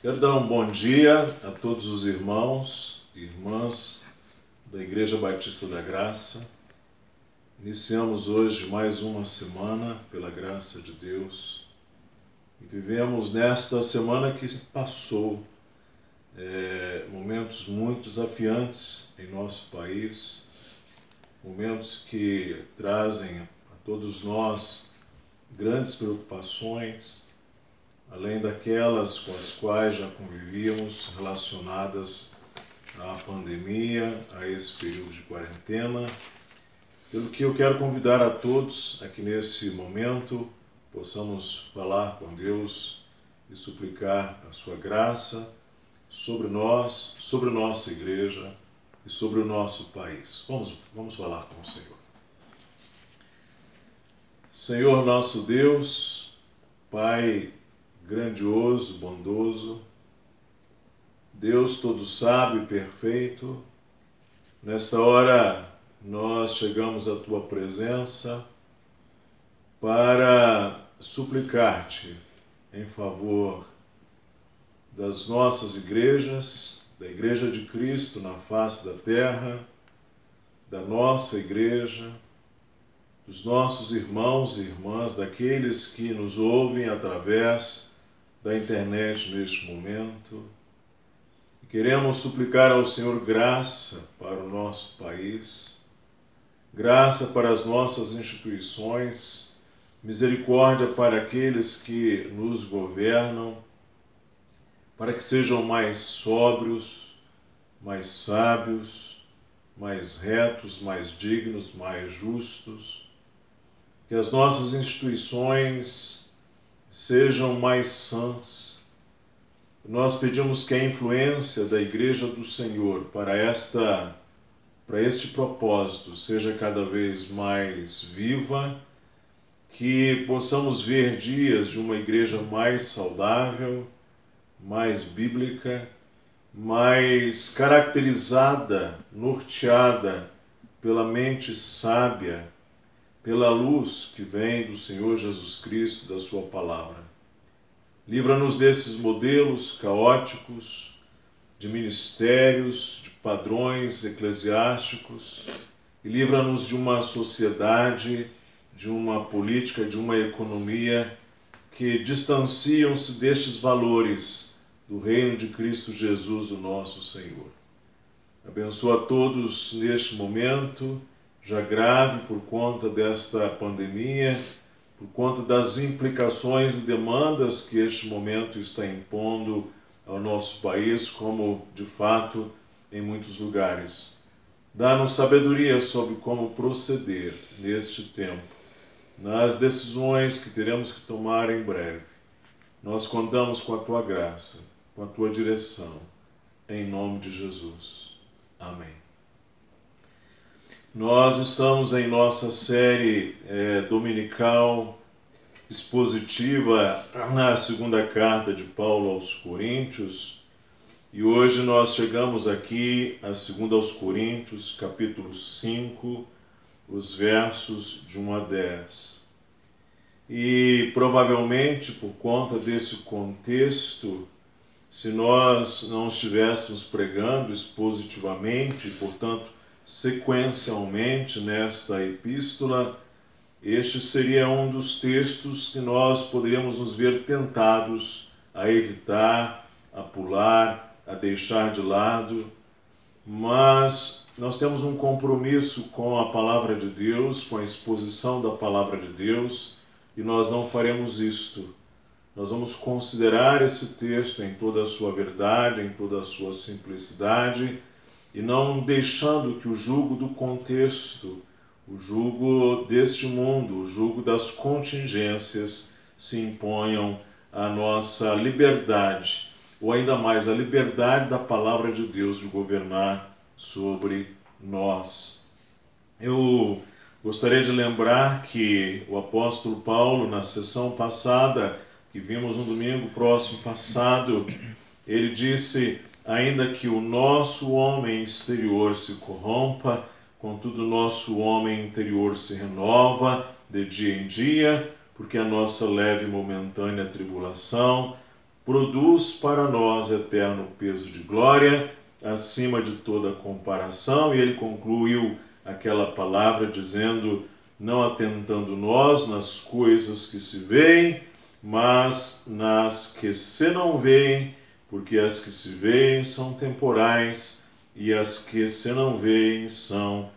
Quero dar um bom dia a todos os irmãos e irmãs da Igreja Batista da Graça. Iniciamos hoje mais uma semana, pela graça de Deus, e vivemos nesta semana que passou momentos muito desafiantes em nosso país, momentos que trazem a todos nós grandes preocupações, além daquelas com as quais já convivíamos, relacionadas à pandemia, a esse período de quarentena. Pelo que eu quero convidar a todos, aqui nesse momento, possamos falar com Deus e suplicar a sua graça sobre nós, sobre nossa igreja e sobre o nosso país. Vamos falar com o Senhor. Senhor nosso Deus, Pai grandioso, bondoso, Deus todo sábio e perfeito, nesta hora nós chegamos à Tua presença para suplicar-te em favor das nossas igrejas, da Igreja de Cristo na face da terra, da nossa igreja, dos nossos irmãos e irmãs, daqueles que nos ouvem através da internet neste momento. E queremos suplicar ao Senhor graça para o nosso país, graça para as nossas instituições, misericórdia para aqueles que nos governam, para que sejam mais sóbrios, mais sábios, mais retos, mais dignos, mais justos, que as nossas instituições sejam mais sãs. Nós pedimos que a influência da Igreja do Senhor para este propósito seja cada vez mais viva, que possamos ver dias de uma igreja mais saudável, mais bíblica, mais caracterizada, norteada pela mente sábia, pela luz que vem do Senhor Jesus Cristo, da sua palavra. Livra-nos desses modelos caóticos de ministérios, de padrões eclesiásticos, e livra-nos de uma sociedade, de uma política, de uma economia que distanciam-se destes valores do reino de Cristo Jesus, o nosso Senhor. Abençoa a todos neste momento, já grave por conta desta pandemia, por conta das implicações e demandas que este momento está impondo ao nosso país, como de fato em muitos lugares. Dá-nos sabedoria sobre como proceder neste tempo, nas decisões que teremos que tomar em breve. Nós contamos com a Tua graça, com a Tua direção, em nome de Jesus. Amém. Nós estamos em nossa série dominical expositiva na segunda carta de Paulo aos Coríntios, e hoje nós chegamos aqui a 2 aos Coríntios, capítulo 5, os versos de 1 a 10. E provavelmente, por conta desse contexto, se nós não estivéssemos pregando expositivamente, portanto, sequencialmente nesta epístola, este seria um dos textos que nós poderíamos nos ver tentados a evitar, a pular, a deixar de lado, mas nós temos um compromisso com a palavra de Deus, com a exposição da palavra de Deus, e nós não faremos isto. Nós vamos considerar esse texto em toda a sua verdade, em toda a sua simplicidade, e não deixando que o jugo do contexto, o jugo deste mundo, o jugo das contingências se imponham à nossa liberdade, ou ainda mais a liberdade da palavra de Deus de governar sobre nós. Eu gostaria de lembrar que o apóstolo Paulo, na sessão passada, que vimos no domingo próximo passado, ele disse: ainda que o nosso homem exterior se corrompa, contudo o nosso homem interior se renova de dia em dia, porque a nossa leve e momentânea tribulação produz para nós eterno peso de glória, acima de toda comparação. E ele concluiu aquela palavra dizendo: não atentando nós nas coisas que se veem, mas nas que se não veem, porque as que se veem são temporais e as que se não veem são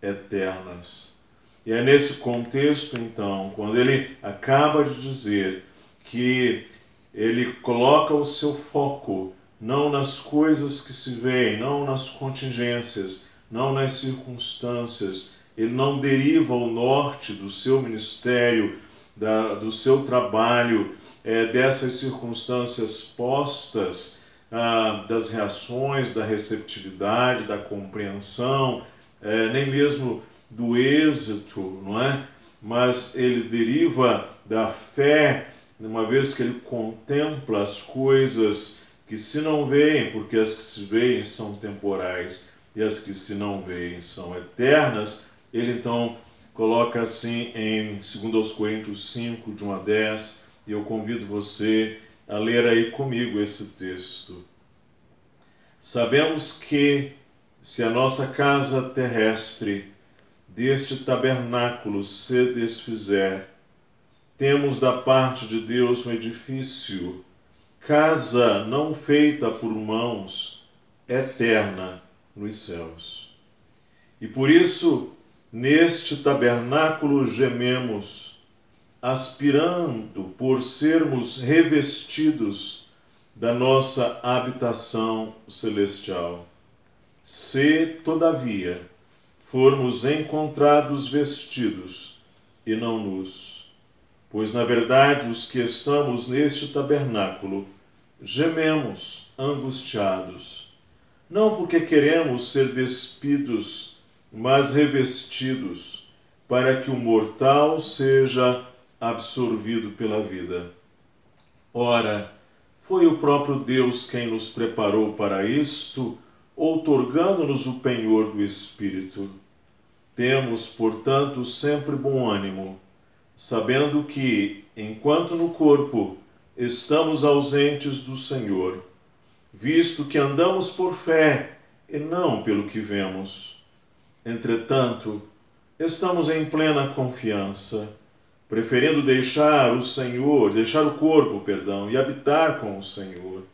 eternas. E é nesse contexto, então, quando ele acaba de dizer que ele coloca o seu foco não nas coisas que se veem, não nas contingências, não nas circunstâncias, ele não deriva o norte do seu ministério, do seu trabalho, dessas circunstâncias postas, das reações, da receptividade, da compreensão, nem mesmo do êxito, não é? Mas ele deriva da fé, uma vez que ele contempla as coisas que se não veem, porque as que se veem são temporais e as que se não veem são eternas. Ele então coloca assim em 2 Coríntios 5, de 1 a 10, e eu convido você a ler aí comigo esse texto. Sabemos que, se a nossa casa terrestre deste tabernáculo se desfizer, temos da parte de Deus um edifício, casa não feita por mãos, eterna nos céus. E por isso, neste tabernáculo gememos, aspirando por sermos revestidos da nossa habitação celestial. Se, todavia, formos encontrados vestidos e não nus, pois, na verdade, os que estamos neste tabernáculo gememos angustiados, não porque queremos ser despidos, mas revestidos, para que o mortal seja absorvido pela vida. Ora, foi o próprio Deus quem nos preparou para isto, outorgando-nos o penhor do Espírito. Temos, portanto, sempre bom ânimo, sabendo que, enquanto no corpo estamos ausentes do Senhor, visto que andamos por fé e não pelo que vemos. Entretanto, estamos em plena confiança, preferindo deixar o corpo, e habitar com o Senhor.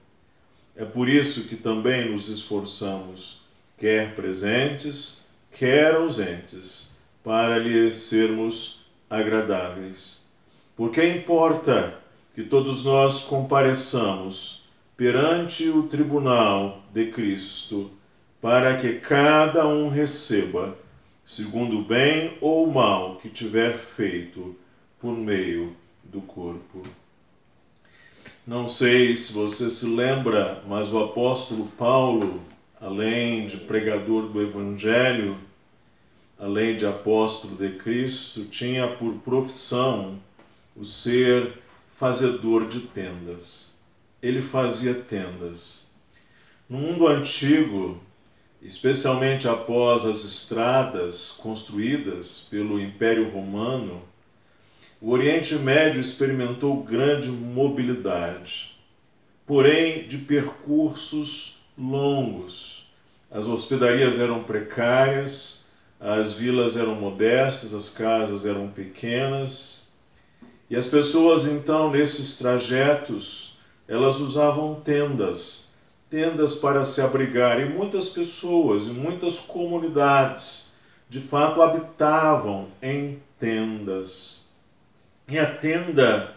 É por isso que também nos esforçamos, quer presentes, quer ausentes, para lhe sermos agradáveis. Porque importa que todos nós compareçamos perante o tribunal de Cristo, para que cada um receba, segundo o bem ou o mal que tiver feito por meio do corpo. Não sei se você se lembra, mas o apóstolo Paulo, além de pregador do Evangelho, além de apóstolo de Cristo, tinha por profissão o ser fazedor de tendas. Ele fazia tendas. No mundo antigo, especialmente após as estradas construídas pelo Império Romano, o Oriente Médio experimentou grande mobilidade, porém de percursos longos. As hospedarias eram precárias, as vilas eram modestas, as casas eram pequenas, e as pessoas então nesses trajetos, elas usavam tendas para se abrigar, e muitas pessoas e muitas comunidades de fato habitavam em tendas. E a tenda,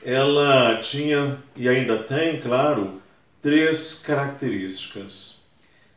ela tinha, e ainda tem, claro, 3 características.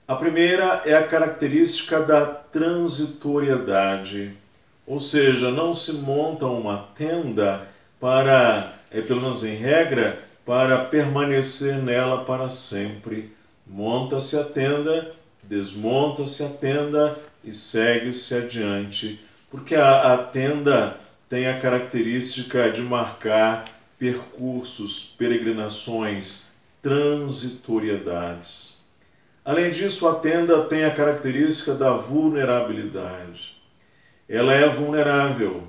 A primeira é a característica da transitoriedade, ou seja, não se monta uma tenda para, pelo menos em regra, para permanecer nela para sempre. Monta-se a tenda, desmonta-se a tenda e segue-se adiante, porque a tenda tem a característica de marcar percursos, peregrinações, transitoriedades. Além disso, a tenda tem a característica da vulnerabilidade. Ela é vulnerável,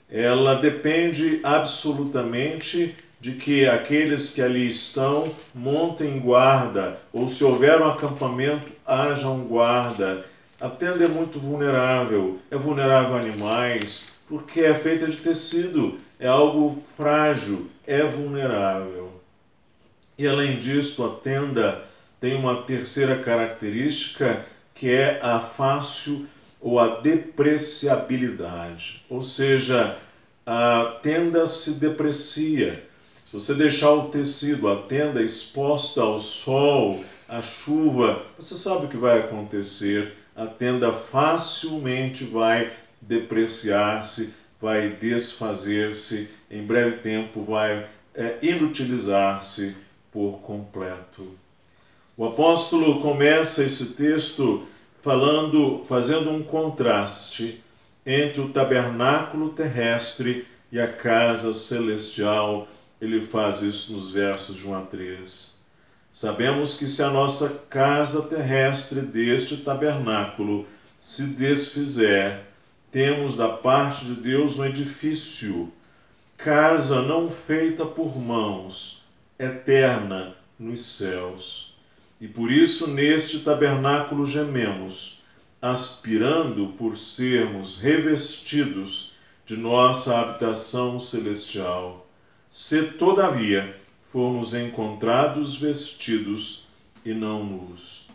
ela depende absolutamente de que aqueles que ali estão montem guarda, ou se houver um acampamento, haja um guarda. A tenda é muito vulnerável, é vulnerável a animais, porque é feita de tecido, é algo frágil, é vulnerável. E além disso, a tenda tem uma terceira característica, que é a fácil ou a depreciabilidade. Ou seja, a tenda se deprecia. Se você deixar o tecido, a tenda exposta ao sol, à chuva, você sabe o que vai acontecer. A tenda facilmente vai depreciar-se, vai desfazer-se, em breve tempo vai inutilizar-se por completo. O apóstolo começa esse texto fazendo um contraste entre o tabernáculo terrestre e a casa celestial. Ele faz isso nos versos de 1 a 3. Sabemos que se a nossa casa terrestre deste tabernáculo se desfizer, temos da parte de Deus um edifício, casa não feita por mãos, eterna nos céus. E por isso neste tabernáculo gememos, aspirando por sermos revestidos de nossa habitação celestial. Se, todavia, formos encontrados vestidos e não nus.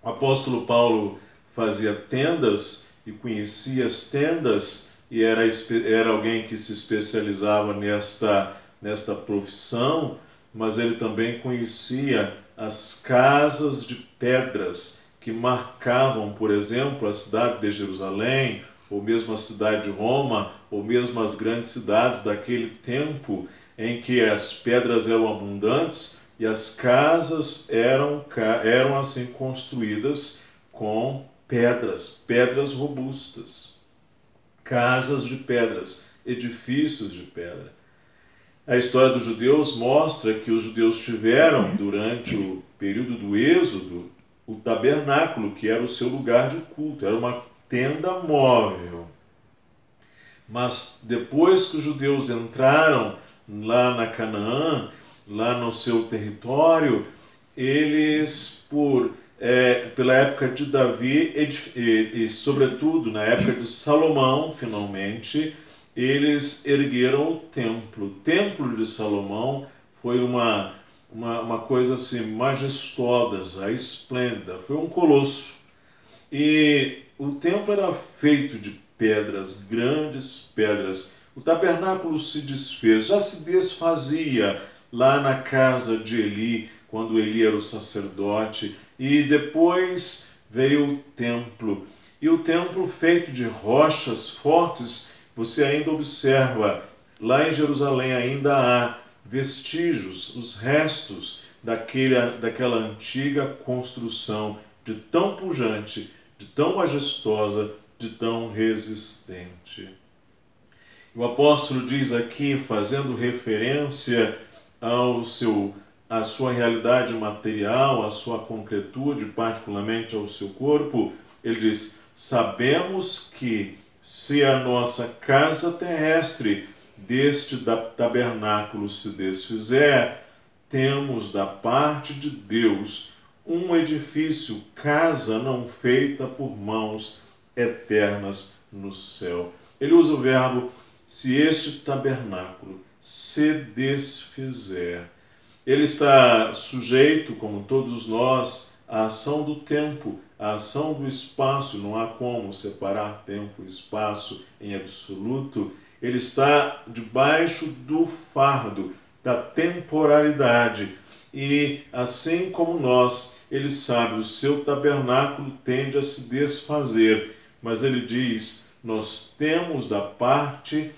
O apóstolo Paulo fazia tendas e conhecia as tendas, e era alguém que se especializava nesta profissão, mas ele também conhecia as casas de pedras que marcavam, por exemplo, a cidade de Jerusalém, ou mesmo a cidade de Roma, ou mesmo as grandes cidades daquele tempo, em que as pedras eram abundantes e as casas eram assim construídas com pedras robustas, casas de pedras, edifícios de pedra. A história dos judeus mostra que os judeus tiveram, durante o período do Êxodo, o tabernáculo, que era o seu lugar de culto, era uma tenda móvel. Mas depois que os judeus entraram lá na Canaã, lá no seu território, eles, pela época de Davi e sobretudo na época de Salomão, finalmente, eles ergueram o templo. O templo de Salomão foi uma coisa assim majestosa, esplêndida, foi um colosso. E o templo era feito de pedras, grandes pedras. O tabernáculo se desfez, já se desfazia lá na casa de Eli, quando Eli era o sacerdote, e depois veio o templo. E o templo feito de rochas fortes, você ainda observa, lá em Jerusalém ainda há vestígios, os restos daquela antiga construção, de tão pujante, de tão majestosa, de tão resistente. O apóstolo diz aqui, fazendo referência à sua realidade material, à sua concretude, particularmente ao seu corpo, ele diz: sabemos que se a nossa casa terrestre deste tabernáculo se desfizer, temos da parte de Deus um edifício, casa não feita por mãos, eternas no céu. Ele usa o verbo se este tabernáculo se desfizer. Ele está sujeito, como todos nós, à ação do tempo, à ação do espaço. Não há como separar tempo e espaço em absoluto. Ele está debaixo do fardo da temporalidade. E, assim como nós, ele sabe, o seu tabernáculo tende a se desfazer. Mas ele diz: nós temos da parte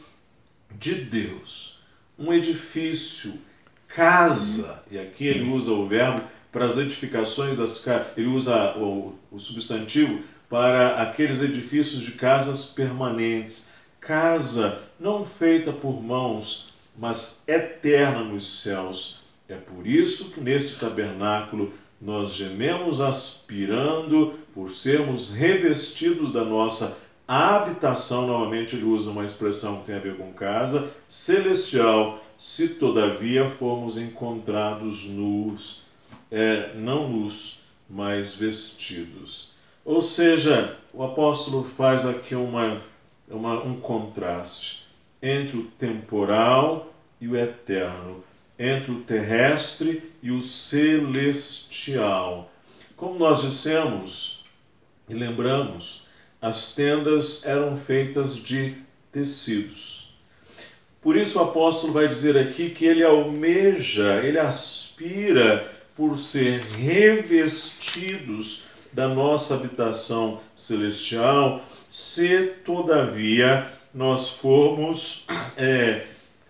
de Deus um edifício, casa, e aqui ele usa o verbo para as edificações das casas, ele usa o substantivo para aqueles edifícios de casas permanentes, casa não feita por mãos, mas eterna nos céus. É por isso que neste tabernáculo nós gememos aspirando por sermos revestidos da nossa habitação. Novamente ele usa uma expressão que tem a ver com casa, celestial, se todavia formos encontrados nus, não nus, mas vestidos. Ou seja, o apóstolo faz aqui um contraste entre o temporal e o eterno, entre o terrestre e o celestial. Como nós dissemos e lembramos, as tendas eram feitas de tecidos. Por isso o apóstolo vai dizer aqui que ele almeja, ele aspira por ser revestidos da nossa habitação celestial, se todavia nós formos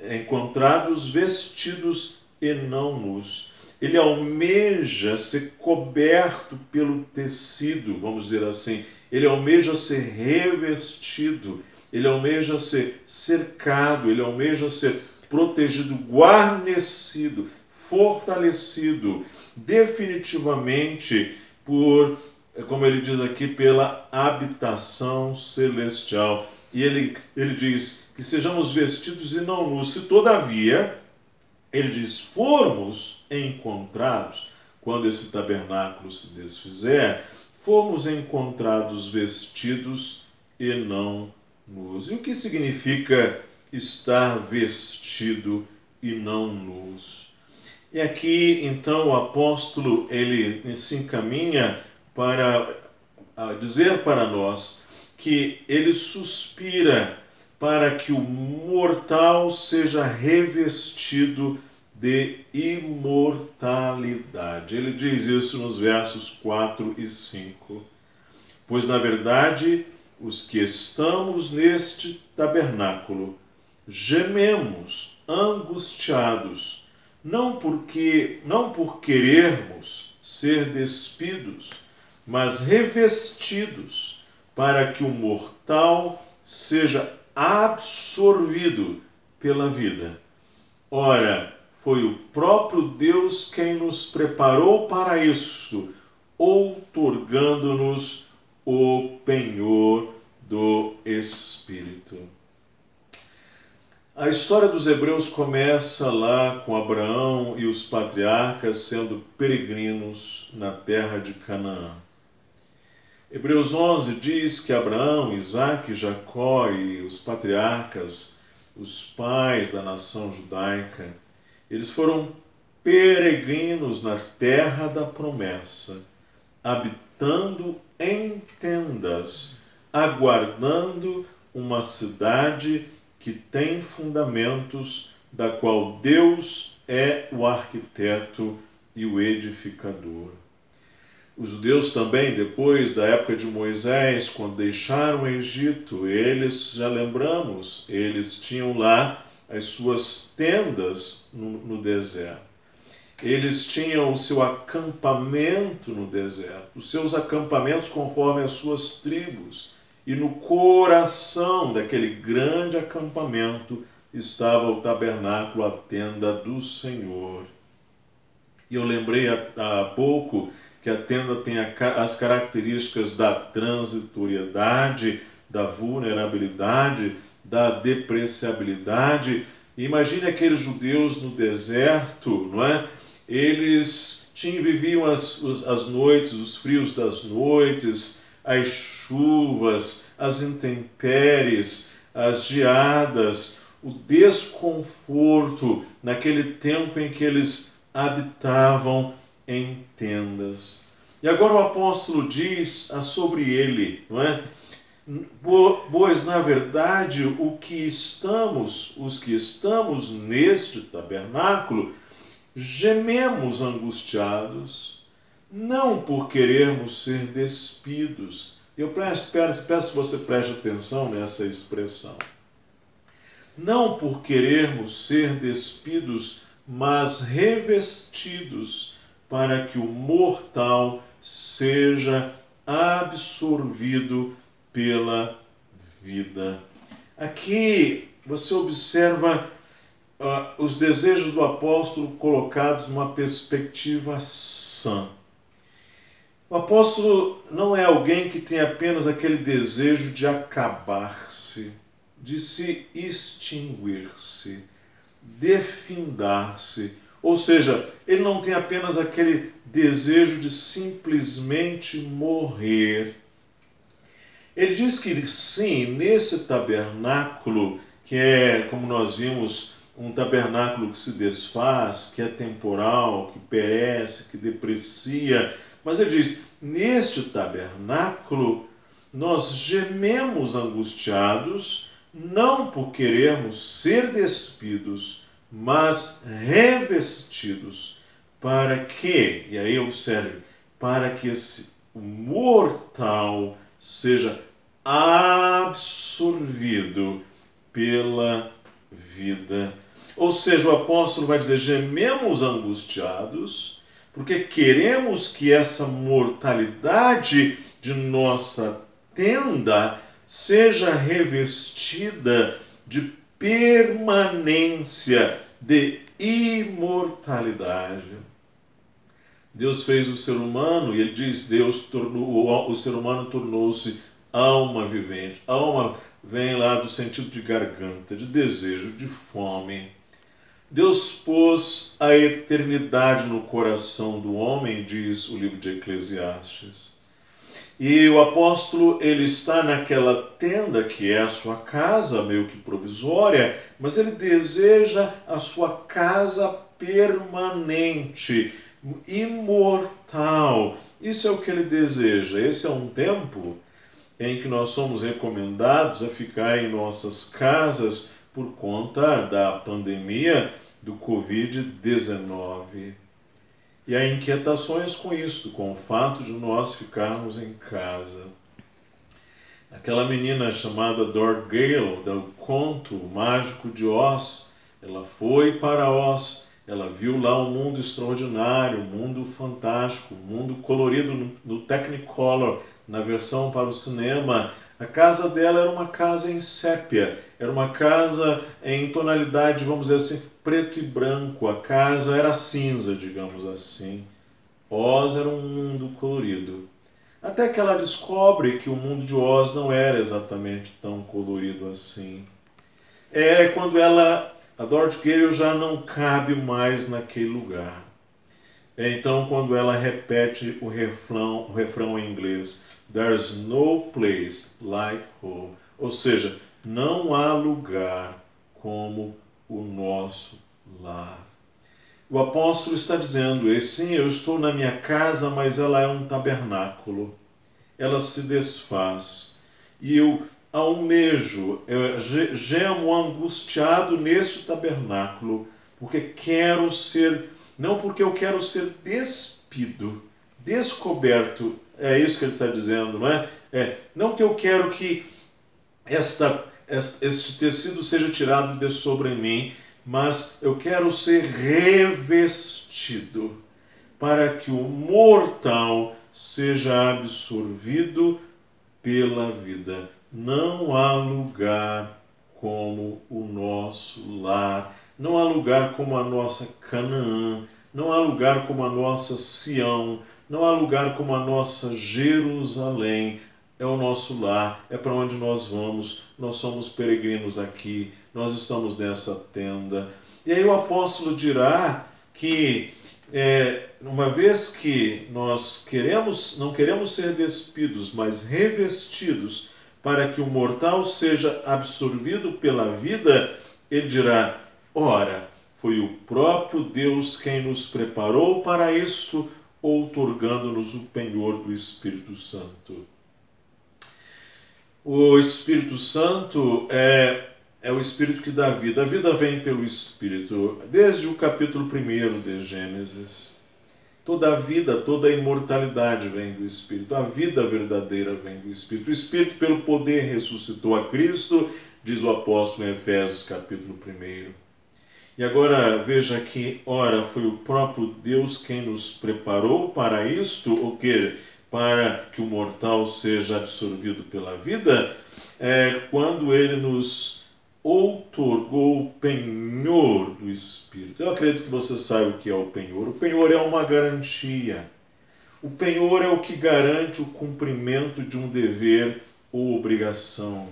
encontrados vestidos e não nus. Ele almeja ser coberto pelo tecido, vamos dizer assim. Ele almeja ser revestido, ele almeja ser cercado, ele almeja ser protegido, guarnecido, fortalecido, definitivamente por, como ele diz aqui, pela habitação celestial. E ele diz que sejamos vestidos e não nus. Se todavia, ele diz, formos encontrados, quando esse tabernáculo se desfizer, formos encontrados vestidos e não nus. E o que significa estar vestido e não nus? E aqui, então, o apóstolo ele se encaminha para dizer para nós que ele suspira para que o mortal seja revestido de imortalidade. Ele diz isso nos versos 4 e 5. Pois, na verdade, os que estamos neste tabernáculo gememos, angustiados, não por querermos ser despidos, mas revestidos, para que o mortal seja absorvido pela vida. Ora, foi o próprio Deus quem nos preparou para isso, outorgando-nos o penhor do Espírito. A história dos hebreus começa lá com Abraão e os patriarcas sendo peregrinos na terra de Canaã. Hebreus 11 diz que Abraão, Isaque, Jacó e os patriarcas, os pais da nação judaica, eles foram peregrinos na terra da promessa, habitando em tendas, aguardando uma cidade que tem fundamentos, da qual Deus é o arquiteto e o edificador. Os judeus também, depois da época de Moisés, quando deixaram o Egito, eles, já lembramos, eles tinham lá as suas tendas no deserto. Eles tinham o seu acampamento no deserto, os seus acampamentos conforme as suas tribos. E no coração daquele grande acampamento estava o tabernáculo, a tenda do Senhor. E eu lembrei há pouco que a tenda tem as características da transitoriedade, da vulnerabilidade, da depreciabilidade. E imagine aqueles judeus no deserto, não é? Eles viviam as noites, os frios das noites, as chuvas, as intempéries, as geadas, o desconforto naquele tempo em que eles habitavam em tendas. E agora o apóstolo diz sobre ele, não é? Pois, na verdade, os que estamos neste tabernáculo, gememos angustiados, não por querermos ser despidos. Eu peço que você preste atenção nessa expressão. Não por querermos ser despidos, mas revestidos, para que o mortal seja absorvido pela vida. Aqui você observa os desejos do apóstolo colocados numa perspectiva sã. O apóstolo não é alguém que tem apenas aquele desejo de acabar-se, de se extinguir-se, defindar-se. Ou seja, ele não tem apenas aquele desejo de simplesmente morrer. Ele diz que sim, nesse tabernáculo, que é, como nós vimos, um tabernáculo que se desfaz, que é temporal, que perece, que deprecia, mas ele diz, neste tabernáculo, nós gememos angustiados, não por querermos ser despidos, mas revestidos, para que, e aí observe, para que esse mortal seja absorvido pela vida. Ou seja, o apóstolo vai dizer, gememos angustiados, porque queremos que essa mortalidade de nossa tenda seja revestida de permanência, de imortalidade. Deus fez o ser humano e ele diz, o ser humano tornou-se alma vivente. Alma vem lá do sentido de garganta, de desejo, de fome. Deus pôs a eternidade no coração do homem, diz o livro de Eclesiastes. E o apóstolo, ele está naquela tenda que é a sua casa, meio que provisória, mas ele deseja a sua casa permanente, imortal. Isso é o que ele deseja. Esse é um tempo em que nós somos recomendados a ficar em nossas casas por conta da pandemia do Covid-19. E há inquietações com isso, com o fato de nós ficarmos em casa. Aquela menina chamada Dorothy Gale, do conto mágico de Oz, ela foi para Oz, ela viu lá um mundo extraordinário, um mundo fantástico, um mundo colorido no Technicolor, na versão para o cinema. A casa dela era uma casa em sépia, era uma casa em tonalidade, vamos dizer assim, preto e branco. A casa era cinza, digamos assim. Oz era um mundo colorido. Até que ela descobre que o mundo de Oz não era exatamente tão colorido assim. É quando a Dorothy Gale já não cabe mais naquele lugar. Então, quando ela repete o refrão em inglês, "There's no place like home", ou seja, não há lugar como o nosso lar. O apóstolo está dizendo, sim, eu estou na minha casa, mas ela é um tabernáculo. Ela se desfaz. E eu almejo, eu gemo angustiado neste tabernáculo, porque quero ser, não porque eu quero ser despido, descoberto, é isso que ele está dizendo, não é? Não que eu quero que este tecido seja tirado de sobre mim, mas eu quero ser revestido para que o mortal seja absorvido pela vida. Não há lugar como o nosso lar, não há lugar como a nossa Canaã, não há lugar como a nossa Sião, não há lugar como a nossa Jerusalém. É o nosso lar, é para onde nós vamos, nós somos peregrinos aqui, nós estamos nessa tenda. E aí o apóstolo dirá que, uma vez que nós não queremos ser despidos, mas revestidos para que o mortal seja absorvido pela vida, ele dirá, ora, foi o próprio Deus quem nos preparou para isso, outorgando-nos o penhor do Espírito Santo. O Espírito Santo é o Espírito que dá vida. A vida vem pelo Espírito. Desde o capítulo 1 de Gênesis. Toda a vida, toda a imortalidade vem do Espírito. A vida verdadeira vem do Espírito. O Espírito, pelo poder, ressuscitou a Cristo, diz o apóstolo em Efésios, capítulo 1. E agora veja que, ora, foi o próprio Deus quem nos preparou para isto, o quê? Para que o mortal seja absorvido pela vida, quando ele nos outorgou o penhor do Espírito. Eu acredito que você sabe o que é o penhor. O penhor é uma garantia. O penhor é o que garante o cumprimento de um dever ou obrigação.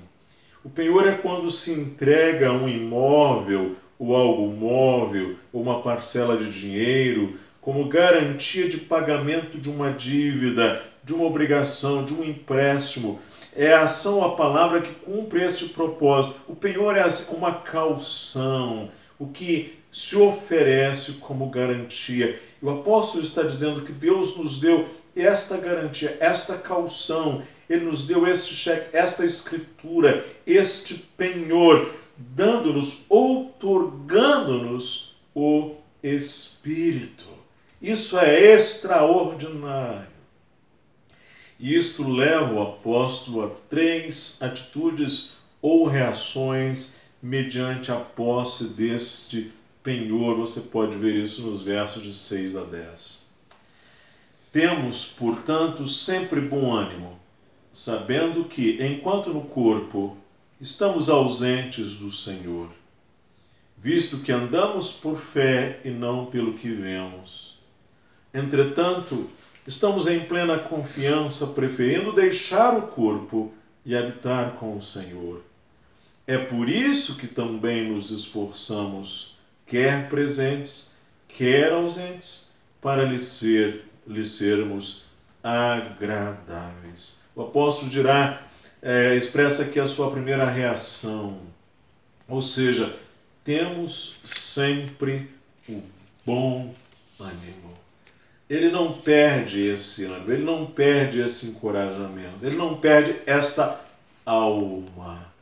O penhor é quando se entrega um imóvel ou algo móvel, ou uma parcela de dinheiro, como garantia de pagamento de uma dívida, de uma obrigação, de um empréstimo. É a ação, a palavra que cumpre este propósito. O penhor é uma caução, o que se oferece como garantia. O apóstolo está dizendo que Deus nos deu esta garantia, esta caução. Ele nos deu este cheque, esta escritura, este penhor, dando-nos, outorgando-nos o Espírito. Isso é extraordinário. E isto leva o apóstolo a 3 atitudes ou reações mediante a posse deste penhor. Você pode ver isso nos versos de 6 a 10. Temos, portanto, sempre bom ânimo, sabendo que, enquanto no corpo, estamos ausentes do Senhor, visto que andamos por fé e não pelo que vemos. Entretanto, estamos em plena confiança, preferindo deixar o corpo e habitar com o Senhor. É por isso que também nos esforçamos, quer presentes, quer ausentes, para lhe sermos agradáveis. O apóstolo expressa aqui a sua primeira reação, ou seja, temos sempre o bom ânimo. Ele não perde esse ânimo, ele não perde esse encorajamento, ele não perde esta alma.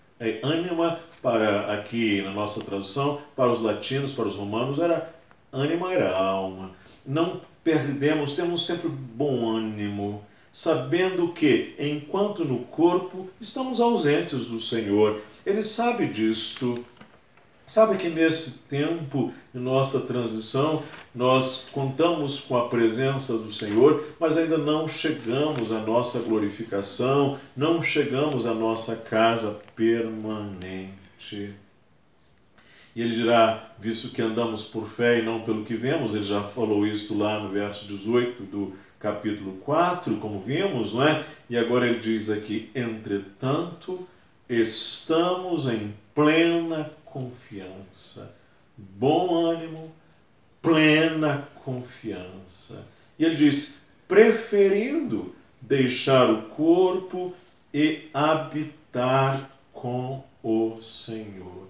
Ânima, para aqui na nossa tradução, para os latinos, para os romanos, ânima era alma. Não perdemos, temos sempre bom ânimo, sabendo que, enquanto no corpo, estamos ausentes do Senhor. Ele sabe disto. Sabe que nesse tempo de nossa transição, nós contamos com a presença do Senhor, mas ainda não chegamos à nossa glorificação, não chegamos à nossa casa permanente. E ele dirá, visto que andamos por fé e não pelo que vemos, ele já falou isso lá no verso 18 do capítulo 4, como vimos, não é? E agora ele diz aqui, entretanto, estamos em plena confiança, bom ânimo, plena confiança. E ele diz, preferindo deixar o corpo e habitar com o Senhor.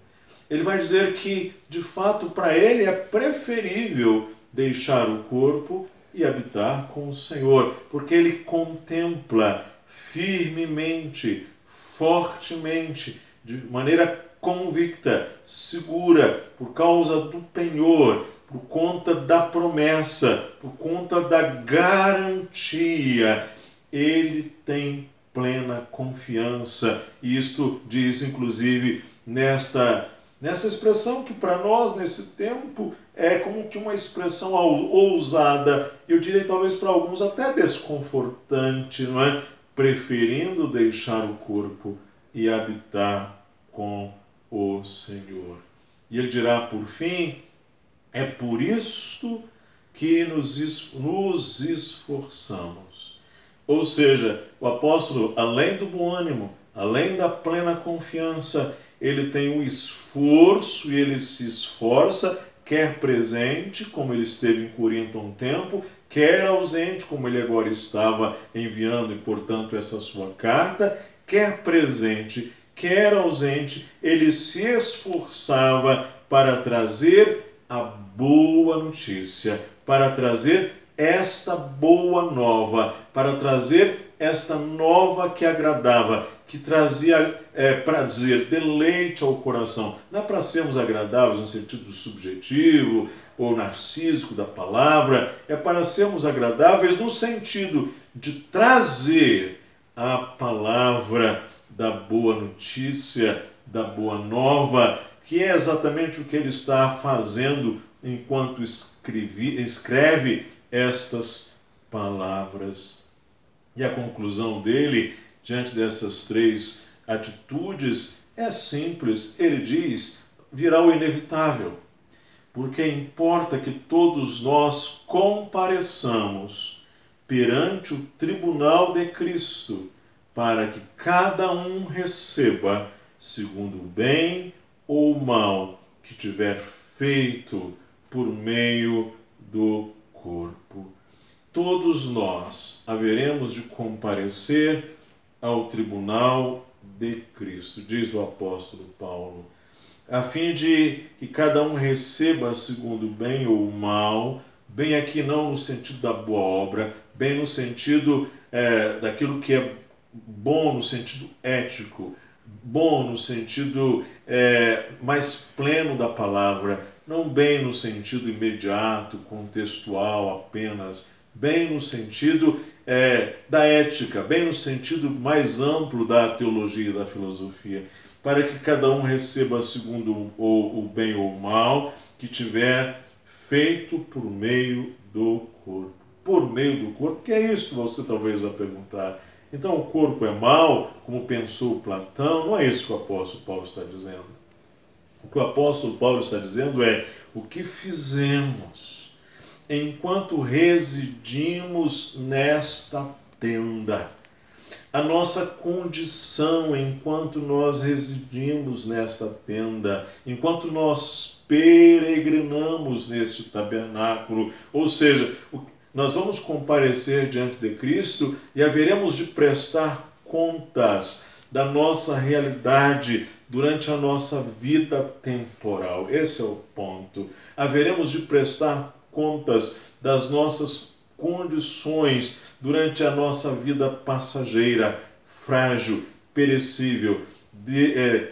Ele vai dizer que, de fato, para ele é preferível deixar o corpo e habitar com o Senhor, porque ele contempla firmemente, fortemente, de maneira convicta, segura, por causa do penhor, por conta da promessa, por conta da garantia. Ele tem plena confiança. E isto diz, inclusive, nessa expressão que para nós, nesse tempo, é como que uma expressão ousada, eu diria talvez para alguns até desconfortante, não é? Preferindo deixar o corpo e habitar com o Senhor. E ele dirá, por fim, é por isto que nos esforçamos. Ou seja, o apóstolo, além do bom ânimo, além da plena confiança, ele tem um esforço e ele se esforça, quer presente, como ele esteve em Corinto há um tempo, quer ausente, como ele agora estava enviando, e portanto essa sua carta, quer presente, quer ausente, ele se esforçava para trazer a boa notícia, para trazer esta boa nova, para trazer esta nova que agradava, que trazia prazer, deleite ao coração. Não é para sermos agradáveis no sentido subjetivo ou narcísico da palavra, é para sermos agradáveis no sentido de trazer a palavra da boa notícia, da boa nova, que é exatamente o que ele está fazendo enquanto escreve estas palavras. E a conclusão dele, diante dessas 3 atitudes, é simples. Ele diz, virá o inevitável, porque importa que todos nós compareçamos perante o tribunal de Cristo, para que cada um receba, segundo o bem ou o mal, que tiver feito por meio do corpo. Todos nós haveremos de comparecer ao tribunal de Cristo, diz o apóstolo Paulo, a fim de que cada um receba segundo o bem ou o mal, bem aqui não no sentido da boa obra, bem no sentido daquilo que é bom no sentido ético, bom no sentido mais pleno da palavra, não bem no sentido imediato, contextual apenas, bem no sentido da ética, bem no sentido mais amplo da teologia e da filosofia, para que cada um receba segundo o bem ou o mal que tiver feito por meio do corpo. Por meio do corpo, que é isso? Você talvez vai perguntar. Então o corpo é mau, como pensou Platão? Não é isso que o apóstolo Paulo está dizendo. O que o apóstolo Paulo está dizendo é o que fizemos enquanto residimos nesta tenda. A nossa condição enquanto nós residimos nesta tenda, enquanto nós peregrinamos neste tabernáculo, ou seja, nós vamos comparecer diante de Cristo e haveremos de prestar contas da nossa realidade durante a nossa vida temporal. Esse é o ponto. Haveremos de prestar contas das nossas condições durante a nossa vida passageira, frágil, perecível,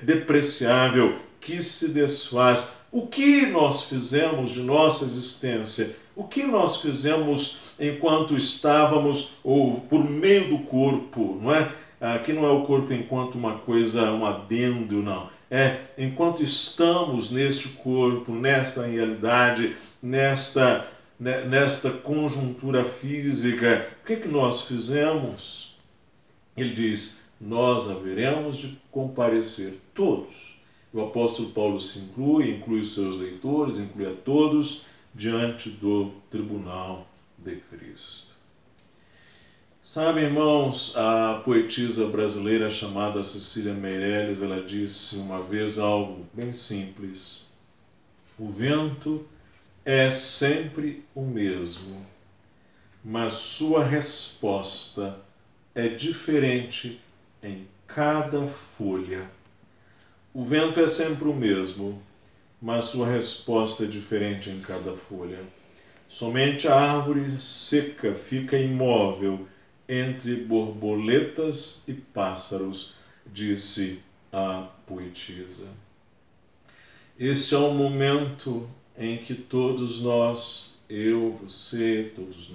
depreciável, que se desfaz. O que nós fizemos de nossa existência? O que nós fizemos enquanto estávamos, ou por meio do corpo, não é? Aqui não é o corpo enquanto uma coisa, um adendo, não. É enquanto estamos neste corpo, nesta realidade, nesta conjuntura física, o que nós fizemos? Ele diz, nós haveremos de comparecer todos. O apóstolo Paulo se inclui os seus leitores, inclui a todos, diante do tribunal de Cristo. Sabe, irmãos, a poetisa brasileira chamada Cecília Meirelles, ela disse uma vez algo bem simples. O vento é sempre o mesmo, mas sua resposta é diferente em cada folha. O vento é sempre o mesmo, mas sua resposta é diferente em cada folha. Somente a árvore seca fica imóvel entre borboletas e pássaros, disse a poetisa. Este é um momento em que todos nós, eu, você, todos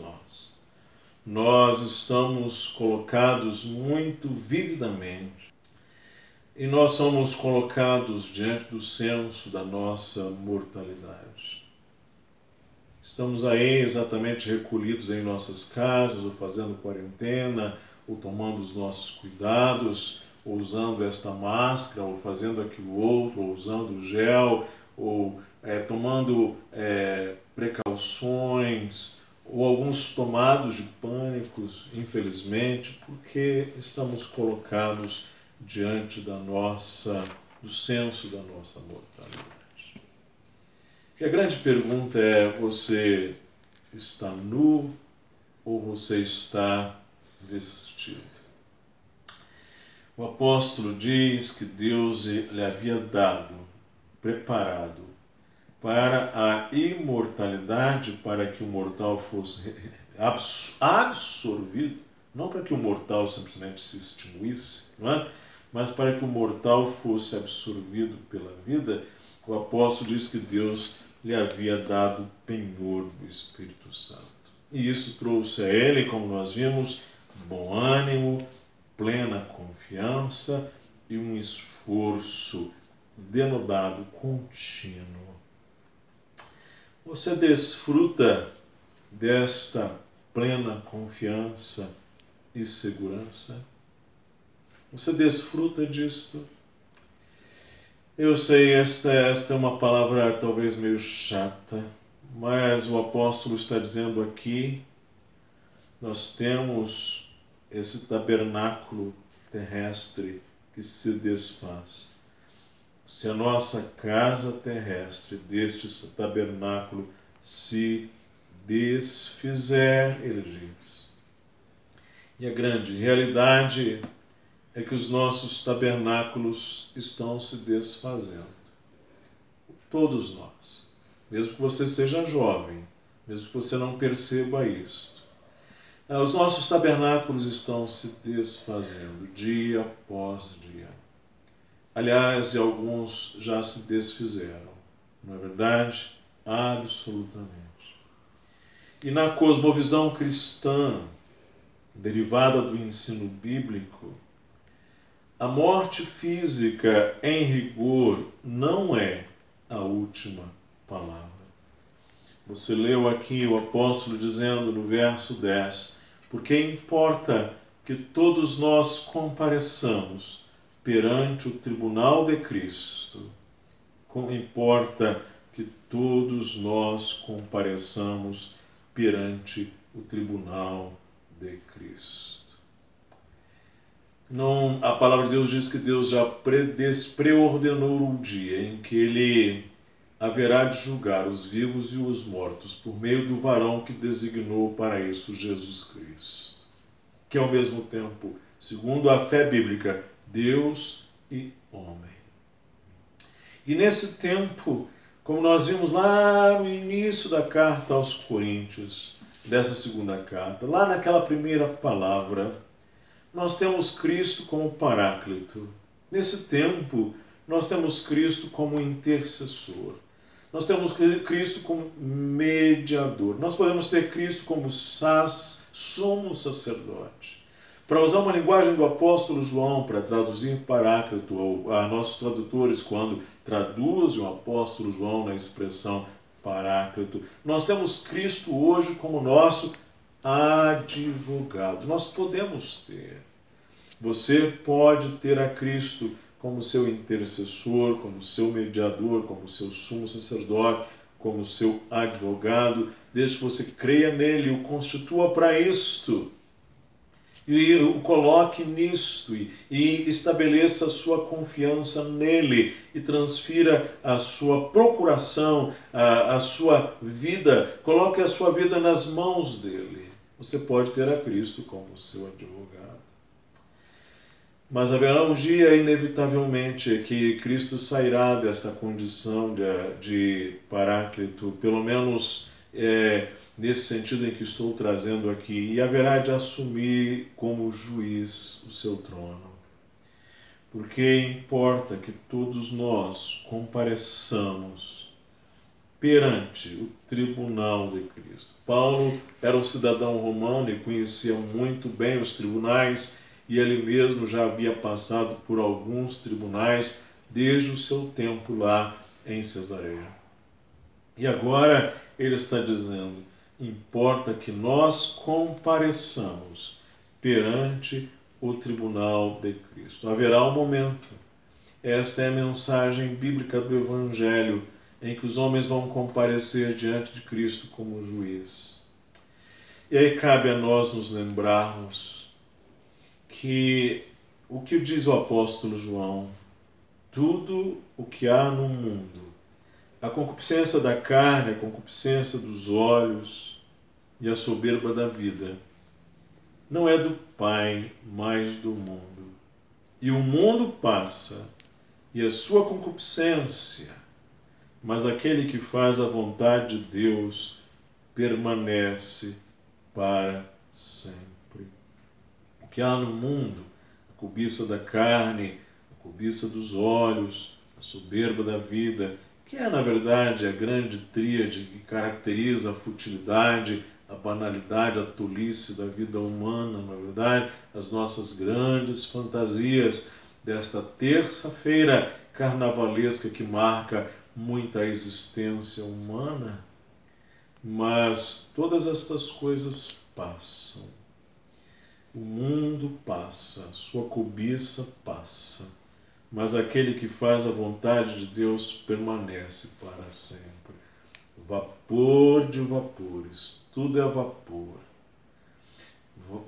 nós estamos colocados muito vividamente e nós somos colocados diante do senso da nossa mortalidade. Estamos aí exatamente recolhidos em nossas casas, ou fazendo quarentena, ou tomando os nossos cuidados, ou usando esta máscara, ou fazendo aquilo outro, ou usando gel, ou tomando precauções, ou alguns tomados de pânicos, infelizmente, porque estamos colocados diante do senso da nossa mortalidade. E a grande pergunta é, você está nu ou você está vestido? O apóstolo diz que Deus lhe havia preparado para a imortalidade, para que o mortal fosse absorvido, não para que o mortal simplesmente se extinguisse, não é? Mas para que o mortal fosse absorvido pela vida. O apóstolo diz que Deus lhe havia dado penhor do Espírito Santo. E isso trouxe a ele, como nós vimos, bom ânimo, plena confiança e um esforço denodado contínuo. Você desfruta desta plena confiança e segurança? Você desfruta disto? Eu sei, esta é uma palavra talvez meio chata, mas o apóstolo está dizendo aqui, nós temos esse tabernáculo terrestre que se desfaz. se a nossa casa terrestre deste tabernáculo se desfizer, ele diz. E a grande realidade é que os nossos tabernáculos estão se desfazendo. Todos nós. Mesmo que você seja jovem, mesmo que você não perceba isto. Os nossos tabernáculos estão se desfazendo dia após dia. Aliás, alguns já se desfizeram. Não é verdade? Absolutamente. E na cosmovisão cristã, derivada do ensino bíblico, a morte física, em rigor, não é a última palavra. Você leu aqui o apóstolo dizendo no verso 10, porque importa que todos nós compareçamos perante o tribunal de Cristo. Importa que todos nós compareçamos perante o tribunal de Cristo. Não, a palavra de Deus diz que Deus já preordenou o dia em que Ele haverá de julgar os vivos e os mortos por meio do varão que designou para isso Jesus Cristo, que é ao mesmo tempo, segundo a fé bíblica, Deus e homem. E nesse tempo, como nós vimos lá no início da carta aos Coríntios, dessa segunda carta, lá naquela primeira palavra, nós temos Cristo como Paráclito. Nesse tempo, nós temos Cristo como intercessor. Nós temos Cristo como mediador. Nós podemos ter Cristo como sumo sacerdote. Para usar uma linguagem do apóstolo João, para traduzir Paráclito, ou a nossos tradutores, quando traduzem o apóstolo João na expressão Paráclito, nós temos Cristo hoje como nosso advogado. Nós podemos ter. Você pode ter a Cristo como seu intercessor, como seu mediador, como seu sumo sacerdote, como seu advogado, desde que você creia nele, o constitua para isto, e o coloque nisto, e estabeleça a sua confiança nele, e transfira a sua procuração, a sua vida, coloque a sua vida nas mãos dele. Você pode ter a Cristo como seu advogado. Mas haverá um dia, inevitavelmente, que Cristo sairá desta condição de Paráclito, pelo menos nesse sentido em que estou trazendo aqui, e haverá de assumir como juiz o seu trono. Porque importa que todos nós compareçamos perante o tribunal de Cristo. Paulo era um cidadão romano e conhecia muito bem os tribunais, e ele mesmo já havia passado por alguns tribunais desde o seu tempo lá em Cesareia. E agora ele está dizendo, importa que nós compareçamos perante o tribunal de Cristo. Haverá um momento, esta é a mensagem bíblica do Evangelho, em que os homens vão comparecer diante de Cristo como juiz. E aí cabe a nós nos lembrarmos que o que diz o apóstolo João, tudo o que há no mundo, a concupiscência da carne, a concupiscência dos olhos e a soberba da vida, não é do Pai, mas do mundo. E o mundo passa, e a sua concupiscência, mas aquele que faz a vontade de Deus permanece para sempre. O que há no mundo, a cobiça da carne, a cobiça dos olhos, a soberba da vida, que é, na verdade, a grande tríade que caracteriza a futilidade, a banalidade, a tolice da vida humana, na verdade, as nossas grandes fantasias desta terça-feira carnavalesca que marca muita existência humana. Mas todas estas coisas passam. O mundo passa, sua cobiça passa, mas aquele que faz a vontade de Deus permanece para sempre. Vapor de vapores, tudo é vapor.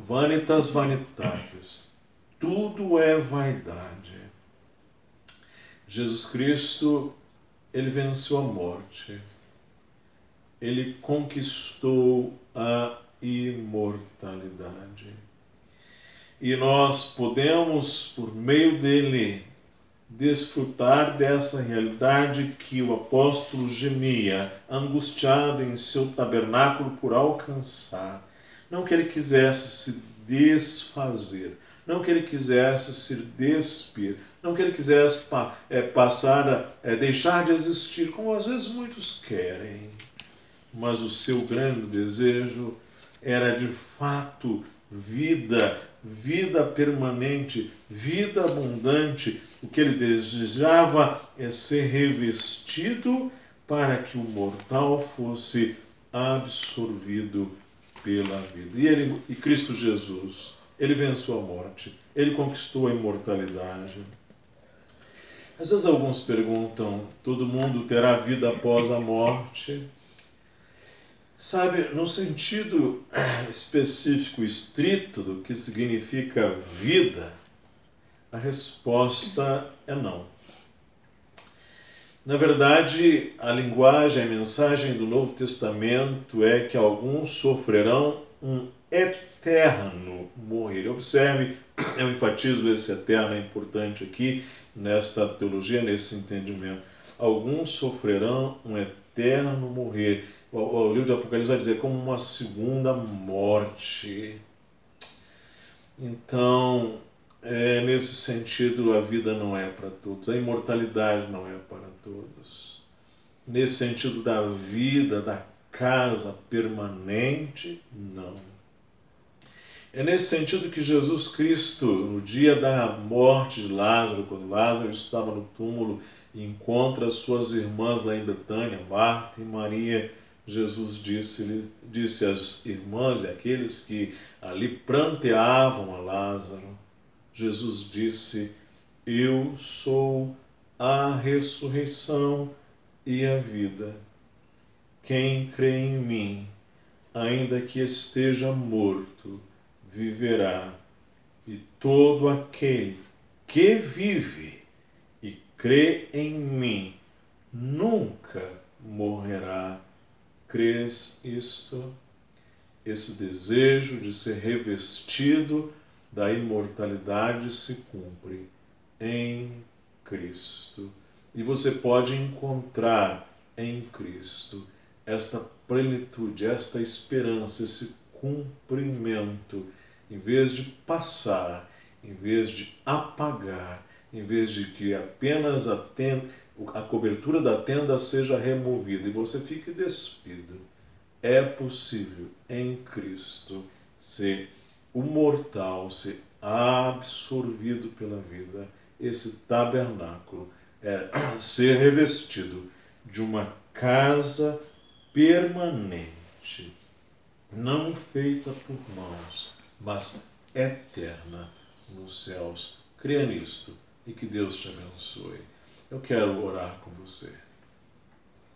Vanitas vanitatis, tudo é vaidade. Jesus Cristo, ele venceu a morte. Ele conquistou a imortalidade. E nós podemos, por meio dele, desfrutar dessa realidade que o apóstolo gemia, angustiado em seu tabernáculo por alcançar. Não que ele quisesse se desfazer, não que ele quisesse se despir, não que ele quisesse deixar de existir, como às vezes muitos querem. Mas o seu grande desejo era de fato vida permanente, vida abundante. O que ele desejava é ser revestido para que o mortal fosse absorvido pela vida. E Cristo Jesus, ele venceu a morte, ele conquistou a imortalidade. Às vezes alguns perguntam, todo mundo terá vida após a morte? Sabe, no sentido específico, estrito do que significa vida, a resposta é não. Na verdade, a linguagem, a mensagem do Novo Testamento é que alguns sofrerão um eterno morrer. Observe, eu enfatizo esse eterno, é importante aqui, nesta teologia, nesse entendimento. Alguns sofrerão um eterno morrer. O livro de Apocalipse vai dizer como uma segunda morte. Então, nesse sentido, a vida não é para todos, a imortalidade não é para todos. Nesse sentido da vida, da casa permanente, não. É nesse sentido que Jesus Cristo, no dia da morte de Lázaro, quando Lázaro estava no túmulo e encontra as suas irmãs lá em Betânia, Marta e Maria, Jesus disse às irmãs e àqueles que ali pranteavam a Lázaro, Jesus disse: eu sou a ressurreição e a vida. Quem crê em mim, ainda que esteja morto, viverá. E todo aquele que vive e crê em mim, nunca morrerá. Crês isto? Esse desejo de ser revestido da imortalidade se cumpre em Cristo. E você pode encontrar em Cristo esta plenitude, esta esperança, esse cumprimento, em vez de passar, em vez de apagar, em vez de que apenas a cobertura da tenda seja removida e você fique despido. É possível em Cristo ser o mortal, ser absorvido pela vida, esse tabernáculo, ser revestido de uma casa permanente, não feita por mãos, mas eterna nos céus. Creia nisto e que Deus te abençoe. Eu quero orar com você.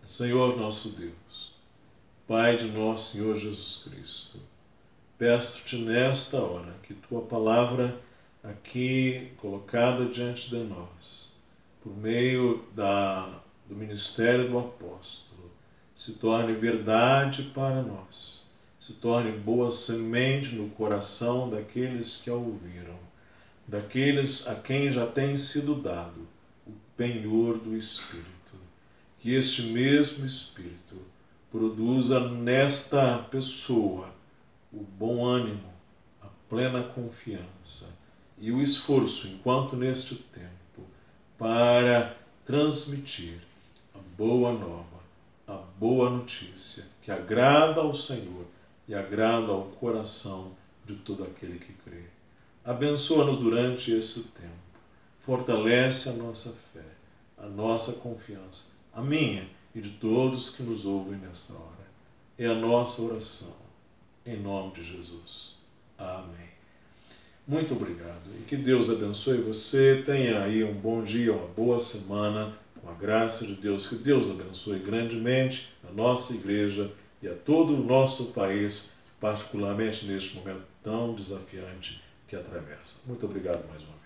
Senhor nosso Deus, Pai de nosso Senhor Jesus Cristo, peço-te nesta hora que tua palavra aqui colocada diante de nós, por meio do ministério do apóstolo, se torne verdade para nós, se torne boa semente no coração daqueles que a ouviram, daqueles a quem já tem sido dado o penhor do Espírito. Que este mesmo Espírito produza nesta pessoa o bom ânimo, a plena confiança e o esforço, enquanto neste tempo, para transmitir a boa nova, a boa notícia, que agrada ao Senhor e agrada ao coração de todo aquele que crê. Abençoa-nos durante esse tempo, fortalece a nossa fé, a nossa confiança, a minha e de todos que nos ouvem nesta hora. É a nossa oração, em nome de Jesus. Amém. Muito obrigado e que Deus abençoe você. Tenha aí um bom dia, uma boa semana, com a graça de Deus. Que Deus abençoe grandemente a nossa igreja e a todo o nosso país, particularmente neste momento tão desafiante que atravessa. Muito obrigado mais uma vez.